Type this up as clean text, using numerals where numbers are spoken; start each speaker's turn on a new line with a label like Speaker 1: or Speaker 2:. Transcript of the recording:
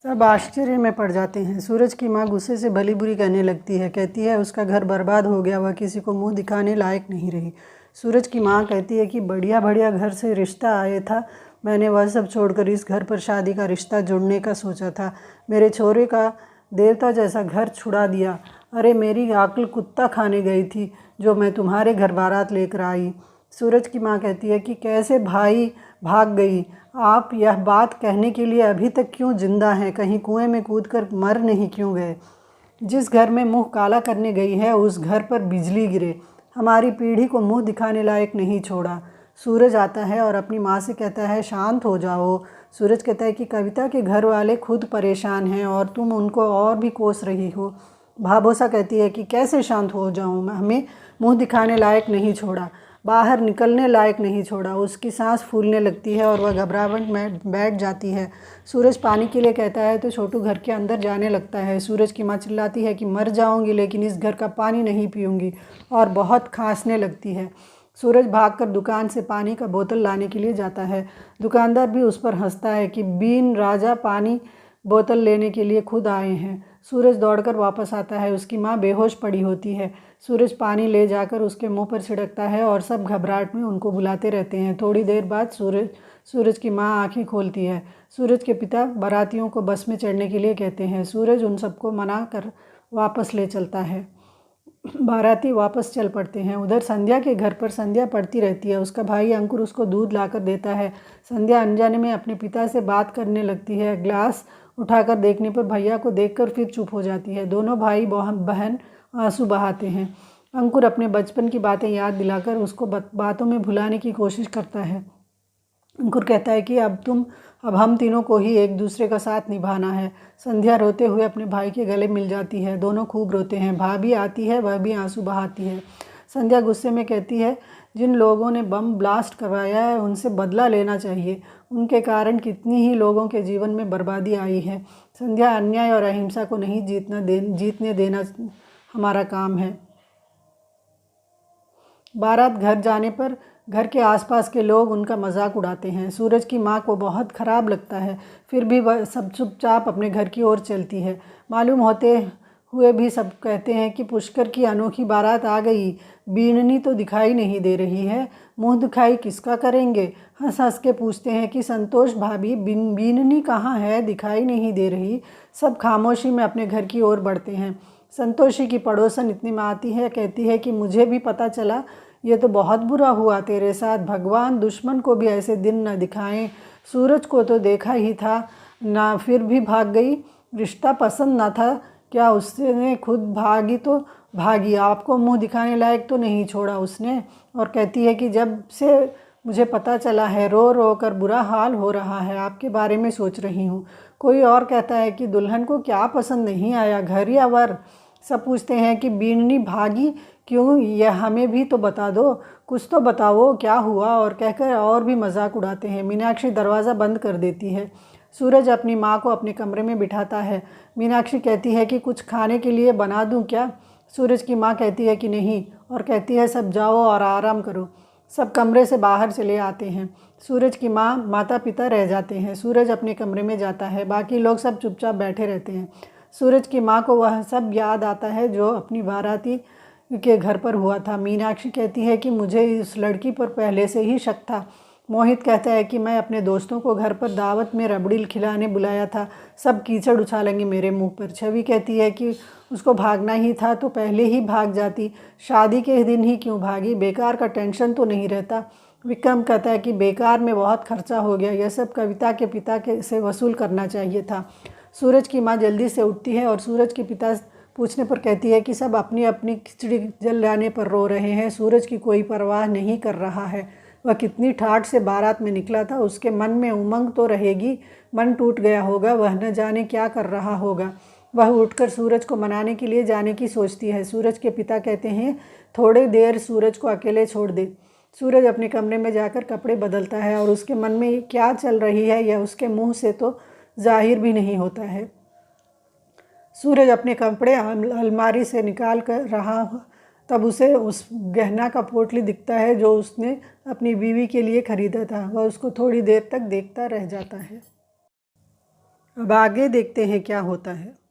Speaker 1: सब आश्चर्य में पड़ जाते हैं। सूरज की माँ गुस्से से भली बुरी कहने लगती है। कहती है उसका घर बर्बाद हो गया, वह किसी को मुंह दिखाने लायक नहीं रही। सूरज की माँ कहती है कि बढ़िया बढ़िया घर से रिश्ता आया था, मैंने वह सब छोड़कर इस घर पर शादी का रिश्ता जोड़ने का सोचा था। मेरे छोरे का देवता जैसा घर छुड़ा दिया। अरे मेरी अक्ल कुत्ता खाने गई थी जो मैं तुम्हारे घर बारात लेकर आई। सूरज की माँ कहती है कि कैसे भाई भाग गई, आप यह बात कहने के लिए अभी तक क्यों जिंदा हैं, कहीं कुएं में कूदकर मर नहीं क्यों गए। जिस घर में मुंह काला करने गई है उस घर पर बिजली गिरे, हमारी पीढ़ी को मुंह दिखाने लायक नहीं छोड़ा। सूरज आता है और अपनी माँ से कहता है शांत हो जाओ। सूरज कहता है कि कविता के घर वाले खुद परेशान हैं और तुम उनको और भी कोस रही हो। भाबोसा कहती है कि कैसे शांत हो जाऊँ, हमें मुंह दिखाने लायक नहीं छोड़ा, बाहर निकलने लायक नहीं छोड़ा। उसकी सांस फूलने लगती है और वह घबराहट में बैठ जाती है। सूरज पानी के लिए कहता है तो छोटू घर के अंदर जाने लगता है। सूरज की माँ चिल्लाती है कि मर जाऊंगी लेकिन इस घर का पानी नहीं पीऊँगी, और बहुत खांसने लगती है। सूरज भागकर दुकान से पानी का बोतल लाने के लिए जाता है। दुकानदार भी उस पर हंसता है कि बीन राजा पानी बोतल लेने के लिए खुद आए हैं। सूरज दौड़कर वापस आता है, उसकी माँ बेहोश पड़ी होती है। सूरज पानी ले जाकर उसके मुंह पर छिड़कता है और सब घबराहट में उनको बुलाते रहते हैं। थोड़ी देर बाद सूरज की माँ आंखें खोलती है। सूरज के पिता बारातियों को बस में चढ़ने के लिए कहते हैं। सूरज उन सबको मना कर वापस ले चलता है। बाराती वापस चल पड़ते हैं। उधर संध्या के घर पर संध्या पढ़ती रहती है। उसका भाई अंकुर उसको दूध लाकर देता है। संध्या अनजाने में अपने पिता से बात करने लगती है। ग्लास उठाकर देखने पर भैया को देखकर फिर चुप हो जाती है। दोनों भाई बहन आंसू बहाते हैं। अंकुर अपने बचपन की बातें याद दिलाकर उसको बातों में भुलाने की कोशिश करता है। अंकुर कहता है कि अब हम तीनों को ही एक दूसरे का साथ निभाना है। संध्या रोते हुए अपने भाई के गले मिल जाती है। दोनों खूब रोते हैं। भाभी आती है, वह भी आंसू बहाती है। संध्या गुस्से में कहती है जिन लोगों ने बम ब्लास्ट करवाया है उनसे बदला लेना चाहिए, उनके कारण कितनी ही लोगों के जीवन में बर्बादी आई है। संध्या अन्याय और अहिंसा को नहीं जीतने देना हमारा काम है। बारात घर जाने पर घर के आसपास के लोग उनका मजाक उड़ाते हैं। सूरज की माँ को बहुत खराब लगता है, फिर भी वह सब चुपचाप अपने घर की ओर चलती है। मालूम होते हुए भी सब कहते हैं कि पुष्कर की अनोखी बारात आ गई, बीननी तो दिखाई नहीं दे रही है, मुंह दिखाई किसका करेंगे। हंस हंस के पूछते हैं कि संतोष भाभी बीननी कहाँ है, दिखाई नहीं दे रही। सब खामोशी में अपने घर की ओर बढ़ते हैं। संतोषी की पड़ोसन इतनी में आती है, कहती है कि मुझे भी पता चला, ये तो बहुत बुरा हुआ तेरे साथ, भगवान दुश्मन को भी ऐसे दिन न दिखाएं। सूरज को तो देखा ही था ना, फिर भी भाग गई। रिश्ता पसंद ना था क्या उसने, खुद भागी तो भागी, आपको मुंह दिखाने लायक तो नहीं छोड़ा उसने। और कहती है कि जब से मुझे पता चला है रो रो कर बुरा हाल हो रहा है, आपके बारे में सोच रही हूँ। कोई और कहता है कि दुल्हन को क्या पसंद नहीं आया, घर या वर। सब पूछते हैं कि बीननी भागी क्यों, यह हमें भी तो बता दो, कुछ तो बताओ क्या हुआ, और कहकर और भी मजाक उड़ाते हैं। मीनाक्षी दरवाज़ा बंद कर देती है। सूरज अपनी माँ को अपने कमरे में बिठाता है। मीनाक्षी कहती है कि कुछ खाने के लिए बना दूँ क्या। सूरज की माँ कहती है कि नहीं, और कहती है सब जाओ और आराम करो। सब कमरे से बाहर चले आते हैं। सूरज की माँ माता पिता रह जाते हैं। सूरज अपने कमरे में जाता है, बाकी लोग सब चुपचाप बैठे रहते हैं। सूरज की माँ को वह सब याद आता है जो अपनी बाराती के घर पर हुआ था। मीनाक्षी कहती है कि मुझे इस लड़की पर पहले से ही शक था। मोहित कहता है कि मैं अपने दोस्तों को घर पर दावत में रबड़ी खिलाने बुलाया था, सब कीचड़ उछालेंगे मेरे मुंह पर। छवि कहती है कि उसको भागना ही था तो पहले ही भाग जाती, शादी के दिन ही क्यों भागी, बेकार का टेंशन तो नहीं रहता। विक्रम कहता है कि बेकार में बहुत खर्चा हो गया, यह सब कविता के पिता के से वसूल करना चाहिए था। सूरज की माँ जल्दी से उठती है और सूरज के पिता पूछने पर कहती है कि सब अपनी अपनी खिचड़ी जल जाने पर रो रहे हैं, सूरज की कोई परवाह नहीं कर रहा है। वह कितनी ठाठ से बारात में निकला था, उसके मन में उमंग तो रहेगी, मन टूट गया होगा, वह न जाने क्या कर रहा होगा। वह उठकर सूरज को मनाने के लिए जाने की सोचती है। सूरज के पिता कहते हैं थोड़ी देर सूरज को अकेले छोड़ दे। सूरज अपने कमरे में जाकर कपड़े बदलता है और उसके मन में क्या चल रही है यह उसके मुंह से तो जाहिर भी नहीं होता है। सूरज अपने कपड़े अलमारी से निकाल कर रहा, तब उसे उस गहना का पोटली दिखता है जो उसने अपनी बीवी के लिए खरीदा था। वह उसको थोड़ी देर तक देखता रह जाता है। अब आगे देखते हैं क्या होता है।